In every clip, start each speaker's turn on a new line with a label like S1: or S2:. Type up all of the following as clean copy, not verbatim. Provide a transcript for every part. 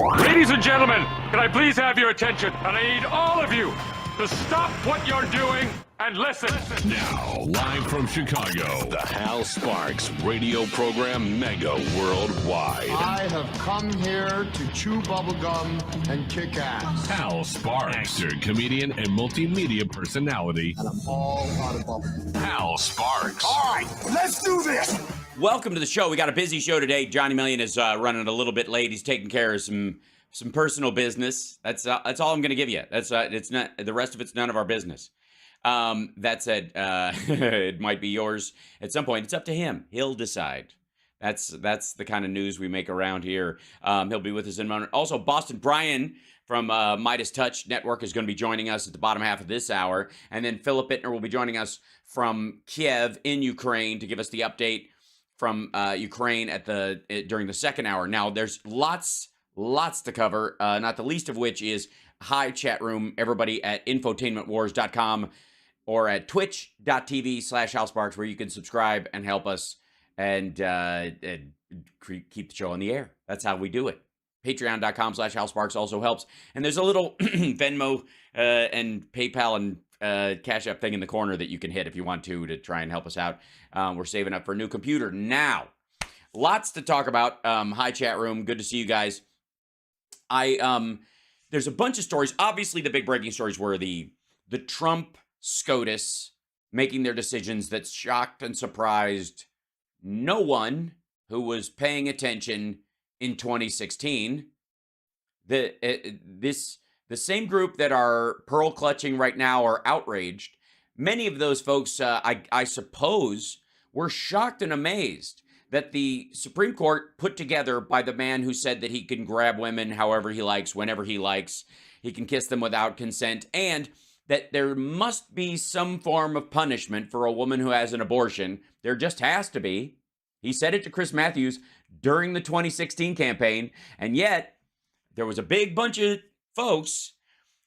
S1: Ladies and gentlemen, can I please have your attention? And I need all of you to stop what you're doing and listen.
S2: Now, live from Chicago, the Hal Sparks radio program mega worldwide.
S3: I have come here to chew bubblegum and kick ass.
S2: Hal Sparks, actor, comedian, and multimedia personality.
S3: And I'm all out of bubblegum.
S2: Hal Sparks.
S3: All right, let's do this.
S4: Welcome to the show. We got a busy show today. Johnny Million is running a little bit late. He's taking care of some personal business. That's all I'm going to give you. It's not the rest of it's none of our business. That said, it might be yours at some point. It's up to him. He'll decide. That's the kind of news we make around here. He'll be with us in a moment. Also, Boston Brian from Midas Touch Network is going to be joining us at the bottom half of this hour. And then Philip Bittner will be joining us from Kiev in Ukraine to give us the update from Ukraine during the second hour. Now, there's lots to cover, not the least of which is hi chat room, everybody at infotainmentwars.com or at twitch.tv/HalSparks, where you can subscribe and help us and keep the show on the air. That's how we do it. Patreon.com/HalSparks also helps. And there's a little Venmo and PayPal and Cash App thing in the corner that you can hit if you want to try and help us out. We're saving up for a new computer. Now, lots to talk about. Hi, chat room. Good to see you guys. There's a bunch of stories. Obviously, the big breaking stories were the Trump SCOTUS making their decisions that shocked and surprised no one who was paying attention in 2016. The same group that are pearl clutching right now are outraged. Many of those folks, I suppose, were shocked and amazed that the Supreme Court put together by the man who said that he can grab women however he likes, whenever he likes, he can kiss them without consent, and that there must be some form of punishment for a woman who has an abortion. There just has to be. He said it to Chris Matthews during the 2016 campaign, and yet there was a big bunch of folks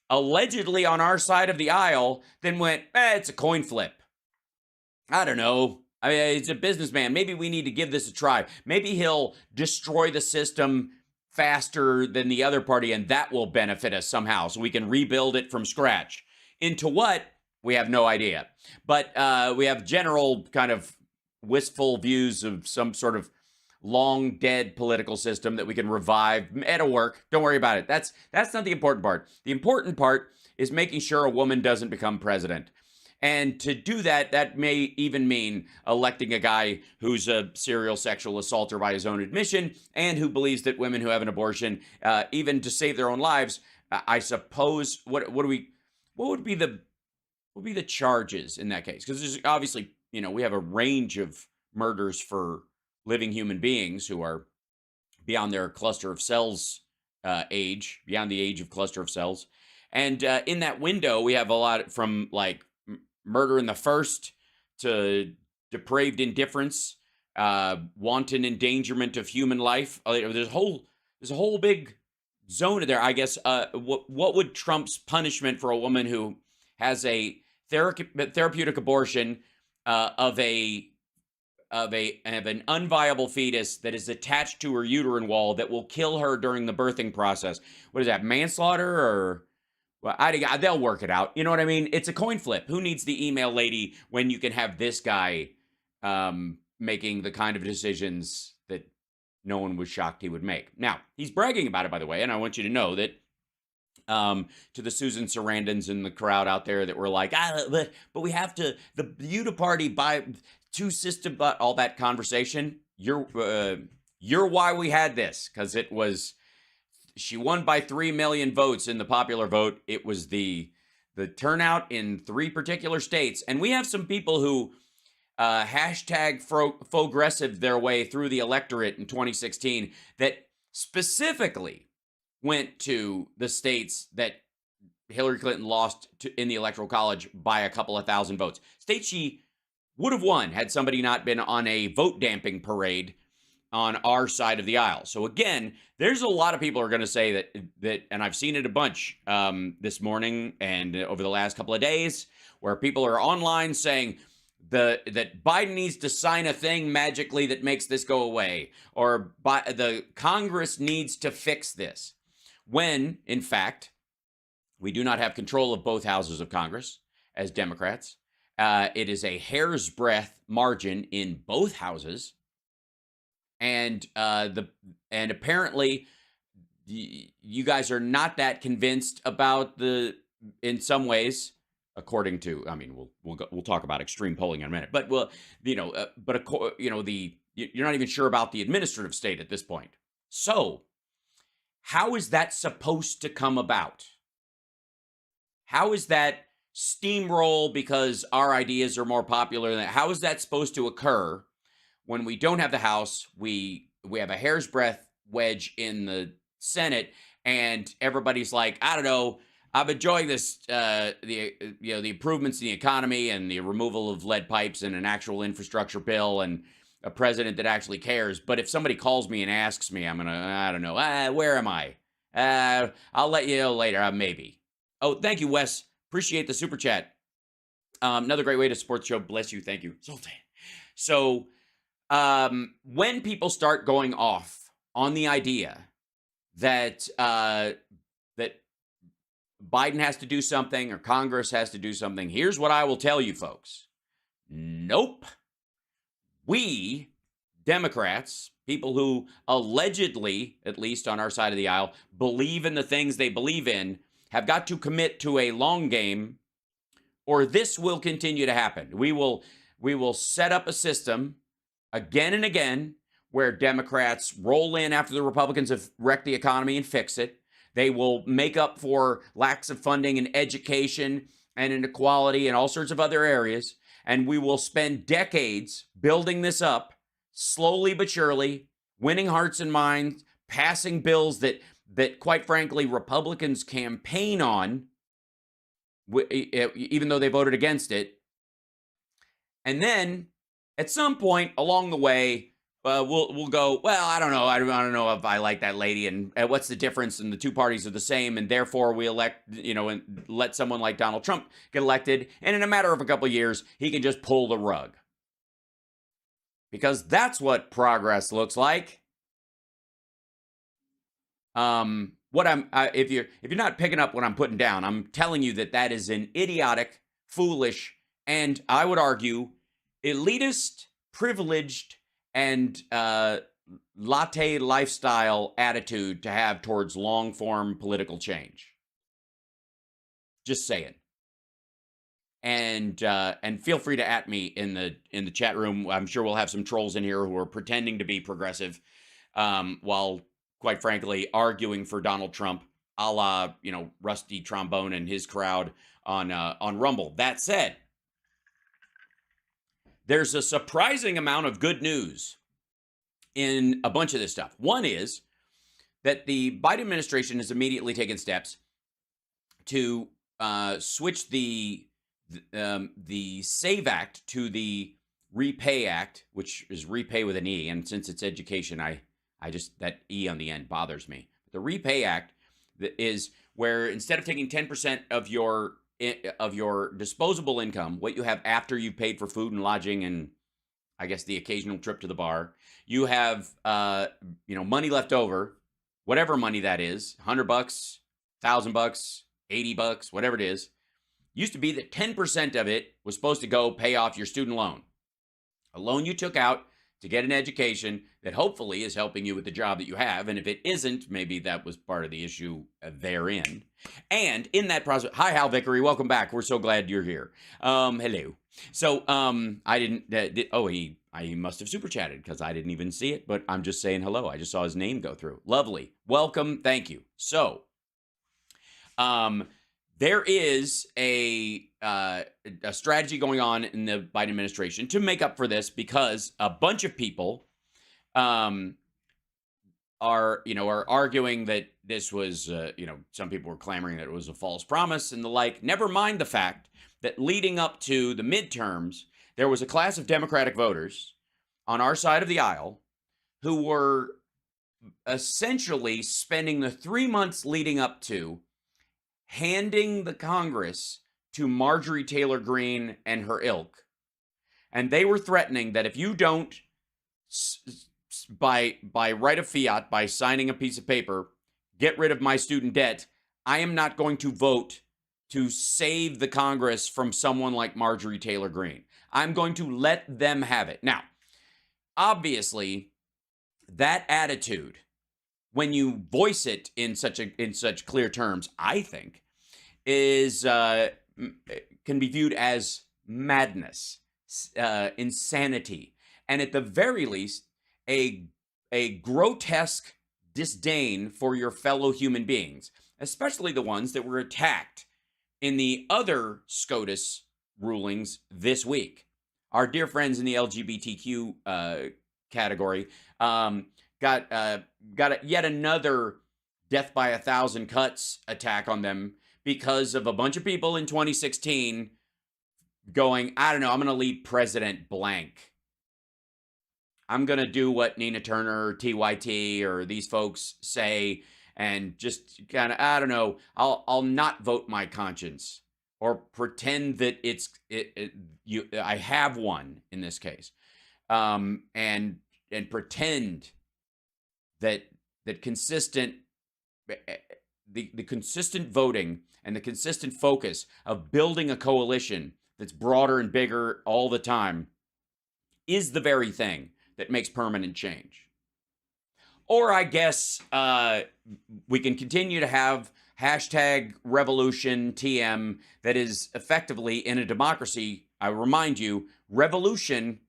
S4: allegedly on our side of the aisle then went, it's a coin flip. I don't know. I mean, it's a businessman. Maybe we need to give this a try. Maybe he'll destroy the system faster than the other party, and that will benefit us somehow, so we can rebuild it from scratch. Into what? We have no idea. But we have general kind of wistful views of some sort of long dead political system that we can revive. It'll work. Don't worry about it. That's not the important part. The important part is making sure a woman doesn't become president. And to do that, that may even mean electing a guy who's a serial sexual assaulter by his own admission and who believes that women who have an abortion, even to save their own lives, I suppose, what would be the charges in that case? Because there's obviously, we have a range of murders for living human beings who are beyond their cluster of cells age, beyond the age of cluster of cells. And in that window, we have a lot from like murder in the first to depraved indifference, wanton endangerment of human life. There's a whole big zone there, I guess. What would Trump's punishment for a woman who has a therapeutic abortion of an unviable fetus that is attached to her uterine wall that will kill her during the birthing process? What is that, manslaughter? Or well, they'll work it out. You know what I mean? It's a coin flip. Who needs the email lady when you can have this guy making the kind of decisions that no one was shocked he would make? Now, he's bragging about it, by the way, and I want you to know that to the Susan Sarandons in the crowd out there that were like, but we have to, the uniparty by two system, but all that conversation, you're why we had this, because it was, she won by 3 million votes in the popular vote. It was the turnout in 3 particular states. And we have some people who hashtag faux-aggressive their way through the electorate in 2016 that specifically went to the states that Hillary Clinton lost in the Electoral College by a couple of thousand votes. States she would have won had somebody not been on a vote damping parade on our side of the aisle. So again, there's a lot of people who are going to say that, and I've seen it a bunch this morning and over the last couple of days, where people are online saying that Biden needs to sign a thing magically that makes this go away, or the Congress needs to fix this. when, in fact, we do not have control of both houses of Congress as Democrats. It is a hair's breadth margin in both houses, and apparently you guys are not that convinced about in some ways, according to, I mean, we'll talk about extreme polling in a minute, but you're not even sure about the administrative state at this point. So, how is that supposed to come about? How is that steamroll because our ideas are more popular than that? How is that supposed to occur when we don't have the House? We have a hair's breadth wedge in the Senate, and everybody's like, I don't know, I'm enjoying this, the improvements in the economy and the removal of lead pipes and an actual infrastructure bill and a president that actually cares. But if somebody calls me and asks me, I don't know, where am I? I'll let you know later, maybe. Oh, thank you, Wes. Appreciate the super chat. Another great way to support the show. Bless you. Thank you. Sultan. So, when people start going off on the idea that that Biden has to do something or Congress has to do something, here's what I will tell you, folks. Nope. We, Democrats, people who allegedly, at least on our side of the aisle, believe in the things they believe in, have got to commit to a long game, or this will continue to happen. We will set up a system again and again where Democrats roll in after the Republicans have wrecked the economy and fix it. They will make up for lacks of funding in education and inequality and all sorts of other areas. And we will spend decades building this up, slowly but surely, winning hearts and minds, passing bills that quite frankly, Republicans campaign on, even though they voted against it. And then, at some point along the way, we'll go, well, I don't know. I don't know if I like that lady, and what's the difference? And the two parties are the same, and therefore we elect, and let someone like Donald Trump get elected, and in a matter of a couple of years, he can just pull the rug. Because that's what progress looks like. If you're not picking up what I'm putting down, I'm telling you that is an idiotic, foolish, and I would argue elitist, privileged, and latte lifestyle attitude to have towards long-form political change. Just saying. And feel free to at me in the chat room. I'm sure we'll have some trolls in here who are pretending to be progressive, while quite frankly arguing for Donald Trump, a la Rusty Trombone and his crowd on Rumble. That said, there's a surprising amount of good news in a bunch of this stuff. One is that the Biden administration has immediately taken steps to switch the SAVE Act to the REPAY Act, which is repay with an E. And since it's education, I just, that E on the end bothers me. The REPAY Act is where instead of taking 10% of your disposable income, what you have after you've paid for food and lodging and I guess the occasional trip to the bar, you have money left over, whatever money that is, $100, $1,000, $80, whatever it is. Used to be that 10% of it was supposed to go pay off your student loan, a loan you took out to get an education that hopefully is helping you with the job that you have. And if it isn't, maybe that was part of the issue therein. And in that process, hi, Hal Vickery, welcome back. We're so glad you're here. Hello. So I didn't, he must have super chatted because I didn't even see it, but I'm just saying hello. I just saw his name go through. Lovely. Welcome. Thank you. So there is a strategy going on in the Biden administration to make up for this because a bunch of people are arguing that this was, some people were clamoring that it was a false promise and the like. Never mind the fact that leading up to the midterms, there was a class of Democratic voters on our side of the aisle who were essentially spending the 3 months leading up to handing the Congress to Marjorie Taylor Greene and her ilk. And they were threatening that if you don't, by right of fiat, by signing a piece of paper, get rid of my student debt, I am not going to vote to save the Congress from someone like Marjorie Taylor Greene. I'm going to let them have it. Now, obviously, that attitude, when you voice it in such clear terms, I think, is can be viewed as madness, insanity, and at the very least, a grotesque disdain for your fellow human beings, especially the ones that were attacked in the other SCOTUS rulings this week. Our dear friends in the LGBTQ category got yet another death by 1,000 cuts attack on them because of a bunch of people in 2016 going, I don't know, I'm going to leave President blank. I'm going to do what Nina Turner or TYT or these folks say and just kind of, I don't know, I'll not vote my conscience or pretend that I have one in this case. And pretend that consistent the consistent voting and the consistent focus of building a coalition that's broader and bigger all the time is the very thing that makes permanent change. Or I guess we can continue to have hashtag revolution TM that is effectively, in a democracy, I remind you, revolution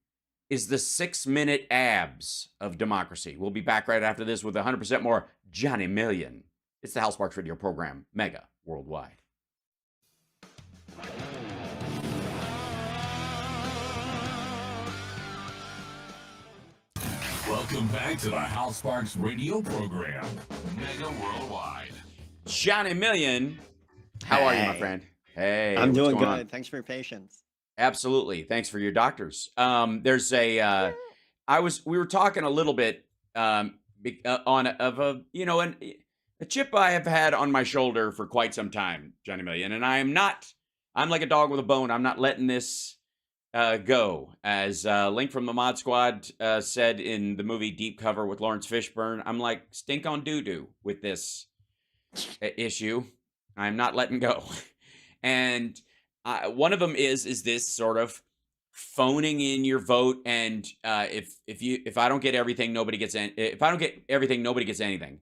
S4: is the 6-minute abs of democracy. We'll be back right after this with 100% more Johnny Million. It's the Hal Sparks Radio program, mega worldwide.
S2: Welcome back to the Hal Sparks Radio program, mega worldwide.
S4: Johnny Million, how are you, my friend? Hey,
S5: I'm doing good.
S4: On?
S5: Thanks for your patience.
S4: Absolutely. Thanks for your doctors. There's a, we were talking a little bit a chip I have had on my shoulder for quite some time, Johnny Million, and I'm like a dog with a bone. I'm not letting this go. As Link from the Mod Squad said in the movie Deep Cover with Lawrence Fishburne, I'm like stink on doo-doo with this issue. I'm not letting go. And one of them is this sort of phoning in your vote, and if I don't get everything, nobody gets if I don't get everything, nobody gets anything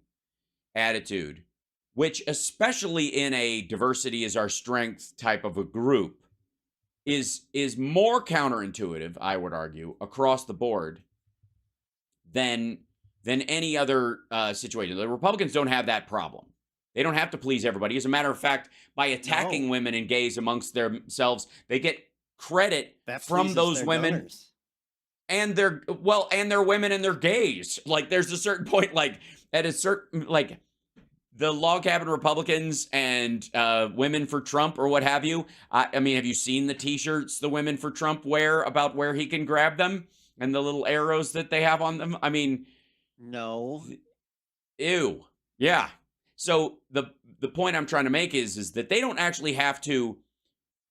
S4: attitude, which especially in a diversity is our strength type of a group is more counterintuitive, I would argue, across the board than any other situation. The Republicans don't have that problem. They don't have to please everybody. As a matter of fact, by attacking women and gays amongst themselves, they get credit from those women donors. And their women and their gays. Like there's a certain point, like at a certain, like the log cabin Republicans and women for Trump or what have you. I mean, have you seen the t-shirts the women for Trump wear about where he can grab them and the little arrows that they have on them? I mean,
S5: no.
S4: Ew. Yeah. So the point I'm trying to make is that they don't actually have to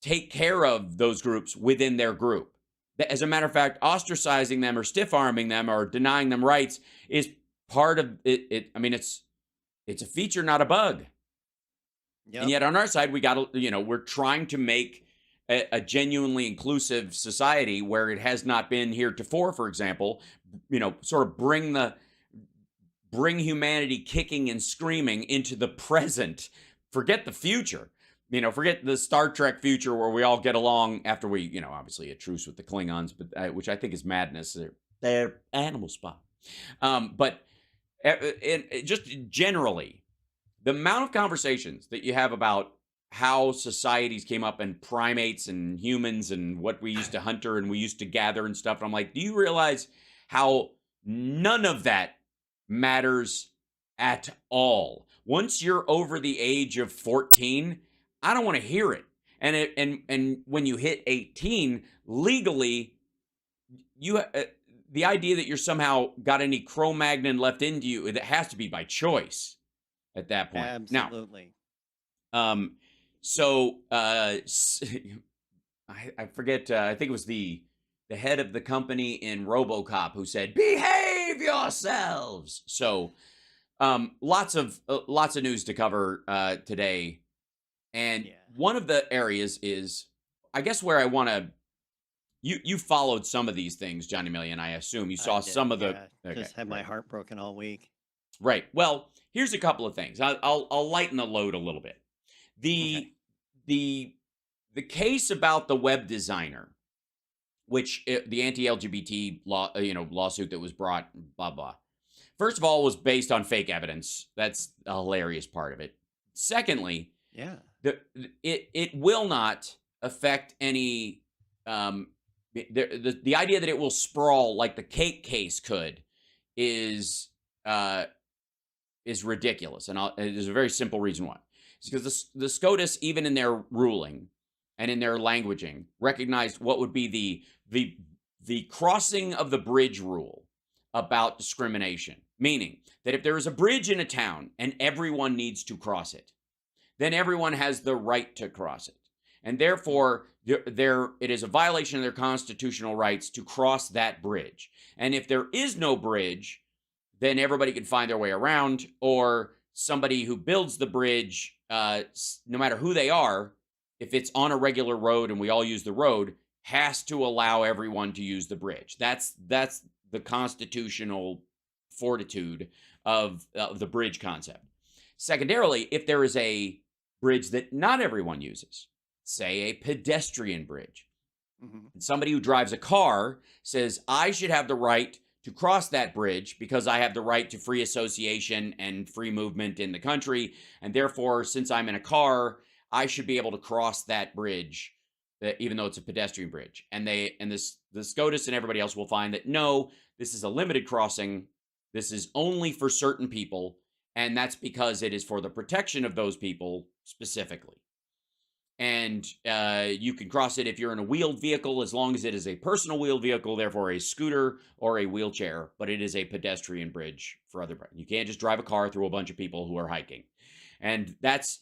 S4: take care of those groups within their group. As a matter of fact, ostracizing them or stiff-arming them or denying them rights is part of it. I mean, it's a feature, not a bug. Yep. And yet on our side, we're trying to make a genuinely inclusive society where it has not been heretofore, for example, sort of bring humanity kicking and screaming into the present. Forget the future. Forget the Star Trek future where we all get along after we, obviously a truce with the Klingons, but which I think is madness. They're animal spot. But just generally, the amount of conversations that you have about how societies came up and primates and humans and what we used to hunter and we used to gather and stuff. And I'm like, do you realize how none of that matters at all? Once you're over the age of 14, I don't want to hear it. And when you hit 18, legally, the idea that you're somehow got any Cro-Magnon left into you, it has to be by choice at that point.
S5: Absolutely.
S4: Now, I forget, I think it was the head of the company in RoboCop who said, behave yourselves. So Lots of news to cover today, and
S5: Yeah.
S4: one of the areas is, I guess, where I want to. You followed some of these things, Johnny Million. I assume you saw
S5: I did,
S4: some of the.
S5: yeah.
S4: Okay,
S5: Just had my heart broken all week.
S4: right. Well, here's a couple of things. I'll lighten the load a little bit.
S5: Okay.
S4: The case about the web designer, which the anti-LGBT lawsuit that was brought, blah blah. First of all, was based on fake evidence. That's a hilarious part of it. Secondly,
S5: Yeah.
S4: it will not affect any the idea that it will sprawl like the cake case could is ridiculous, and there's a very simple reason why. It's because the SCOTUS, even in their ruling and in their languaging, recognized what would be the crossing of the bridge rule about discrimination, meaning that if there is a bridge in a town and everyone needs to cross it, then everyone has the right to cross it. And therefore, it is a violation of their constitutional rights to cross that bridge. And if there is no bridge, then everybody can find their way around, or somebody who builds the bridge, no matter who they are, if it's on a regular road and we all use the road, has to allow everyone to use the bridge. That's the constitutional fortitude of the bridge concept. Secondarily, if there is a bridge that not everyone uses, say a pedestrian bridge, and somebody who drives a car says, I should have the right to cross that bridge because I have the right to free association and free movement in the country, and therefore, since I'm in a car, I should be able to cross that bridge, even though it's a pedestrian bridge. And the SCOTUS and everybody else will find that no, this is a limited crossing. This is only for certain people, and that's because it is for the protection of those people specifically. And you can cross it if you're in a wheeled vehicle, as long as it is a personal wheeled vehicle, therefore a scooter or a wheelchair, but it is a pedestrian bridge for other. You can't just drive a car through a bunch of people who are hiking. And that's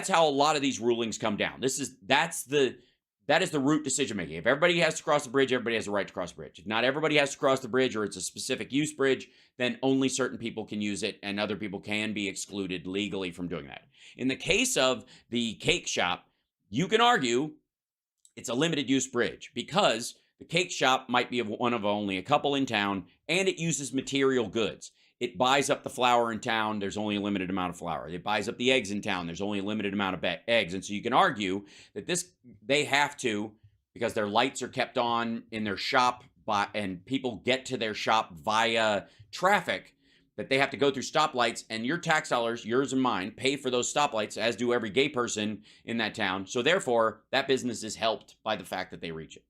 S4: how a lot of these rulings come down. That is the root decision making. If everybody has to cross the bridge, everybody has the right to cross the bridge. If not everybody has to cross the bridge, or it's a specific use bridge, then only certain people can use it, and other people can be excluded legally from doing that. In the case of the cake shop, you can argue it's a limited use bridge because the cake shop might be one of only a couple in town, and it uses material goods. It buys up the flour in town. There's only a limited amount of flour. It buys up the eggs in town. There's only a limited amount of eggs. And so you can argue that they have to, because their lights are kept on in their shop and people get to their shop via traffic, that they have to go through stoplights, and your tax dollars, yours and mine, pay for those stoplights, as do every gay person in that town. So therefore, that business is helped by the fact that they reach it.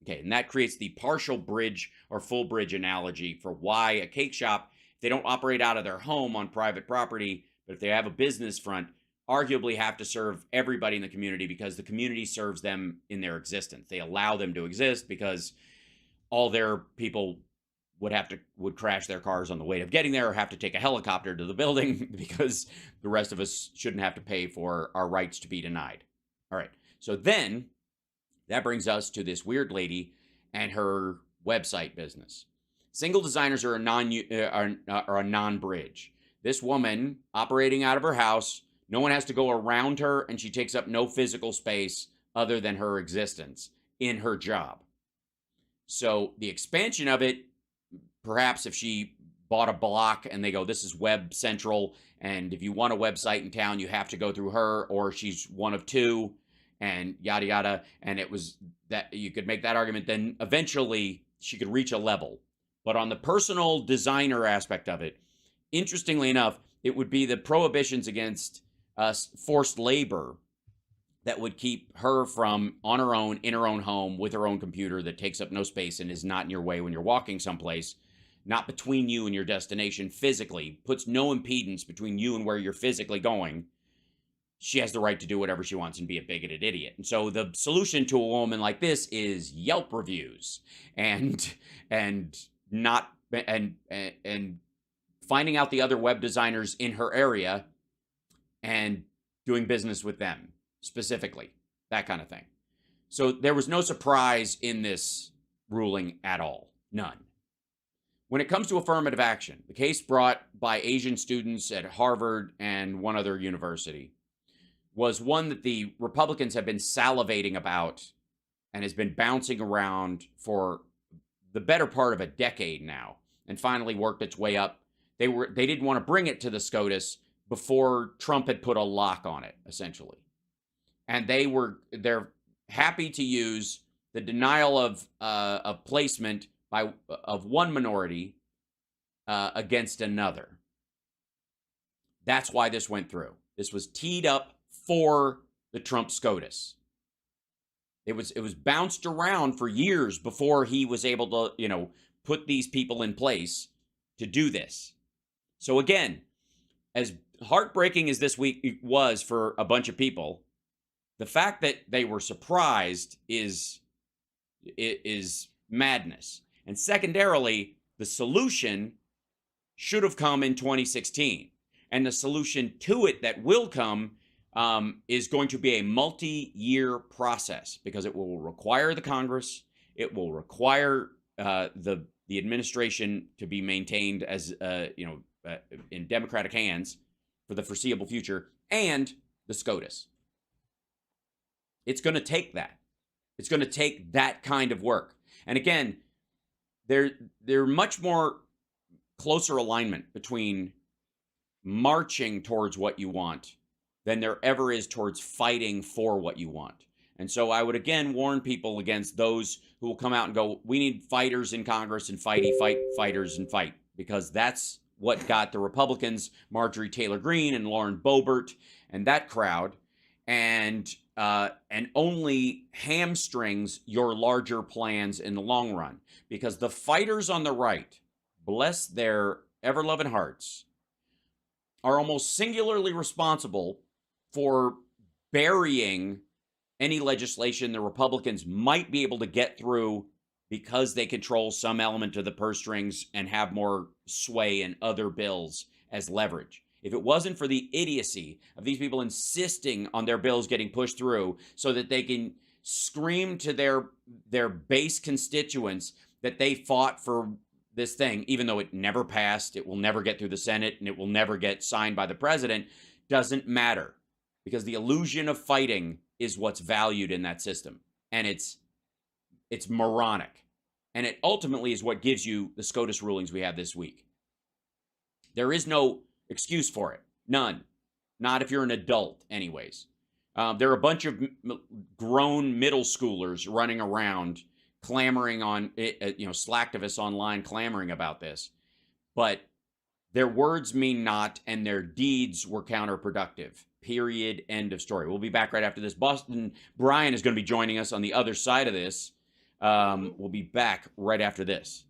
S4: Okay, and that creates the partial bridge or full bridge analogy for why a cake shop, if they don't operate out of their home on private property, but if they have a business front, arguably have to serve everybody in the community because the community serves them in their existence. They allow them to exist because all their people would crash their cars on the way of getting there, or have to take a helicopter to the building because the rest of us shouldn't have to pay for our rights to be denied. All right. So then that brings us to this weird lady and her website business. Single designers are a non-bridge. This woman operating out of her house, no one has to go around her, and she takes up no physical space other than her existence in her job. So the expansion of it, perhaps if she bought a block and they go, this is Web Central, and if you want a website in town, you have to go through her, or she's one of two, and yada yada, and it was that you could make that argument, then eventually she could reach a level. But on the personal designer aspect of it, interestingly enough, it would be the prohibitions against forced labor that would keep her from, on her own, in her own home, with her own computer that takes up no space and is not in your way when you're walking someplace, not between you and your destination physically, puts no impedance between you and where you're physically going. She has the right to do whatever she wants and be a bigoted idiot. And so the solution to a woman like this is Yelp reviews and finding out the other web designers in her area and doing business with them specifically, that kind of thing. So there was no surprise in this ruling at all. None. When it comes to affirmative action, the case brought by Asian students at Harvard and one other university was one that the Republicans have been salivating about and has been bouncing around for the better part of a decade now, and finally worked its way up. They didn't want to bring it to the SCOTUS before Trump had put a lock on it, essentially. And they're happy to use the denial of placement of one minority against another. That's why this went through. This was teed up for the Trump SCOTUS. It was bounced around for years before he was able to, put these people in place to do this. So again, as heartbreaking as this week was for a bunch of people, the fact that they were surprised is madness. And secondarily, the solution should have come in 2016. And the solution to it that will come is going to be a multi-year process, because it will require the Congress, it will require the administration to be maintained as in Democratic hands for the foreseeable future, and the SCOTUS. It's going to take that. It's going to take that kind of work. And again, there much more closer alignment between marching towards what you want than there ever is towards fighting for what you want. And so I would again warn people against those who will come out and go, we need fighters in Congress and fighters and fight, because that's what got the Republicans, Marjorie Taylor Greene and Lauren Boebert and that crowd, and only hamstrings your larger plans in the long run. Because the fighters on the right, bless their ever-loving hearts, are almost singularly responsible for burying any legislation the Republicans might be able to get through, because they control some element of the purse strings and have more sway in other bills as leverage. If it wasn't for the idiocy of these people insisting on their bills getting pushed through so that they can scream to their base constituents that they fought for this thing, even though it never passed, it will never get through the Senate, and it will never get signed by the president, doesn't matter, because the illusion of fighting is what's valued in that system. And it's moronic. And it ultimately is what gives you the SCOTUS rulings we have this week. There is no excuse for it. None. Not if you're an adult, anyways. There are a bunch of grown middle schoolers running around clamoring on, Slacktivists online clamoring about this. But their words mean naught, and their deeds were counterproductive. Period. End of story. We'll be back right after this. Boston Brian is going to be joining us on the other side of this. We'll be back right after this.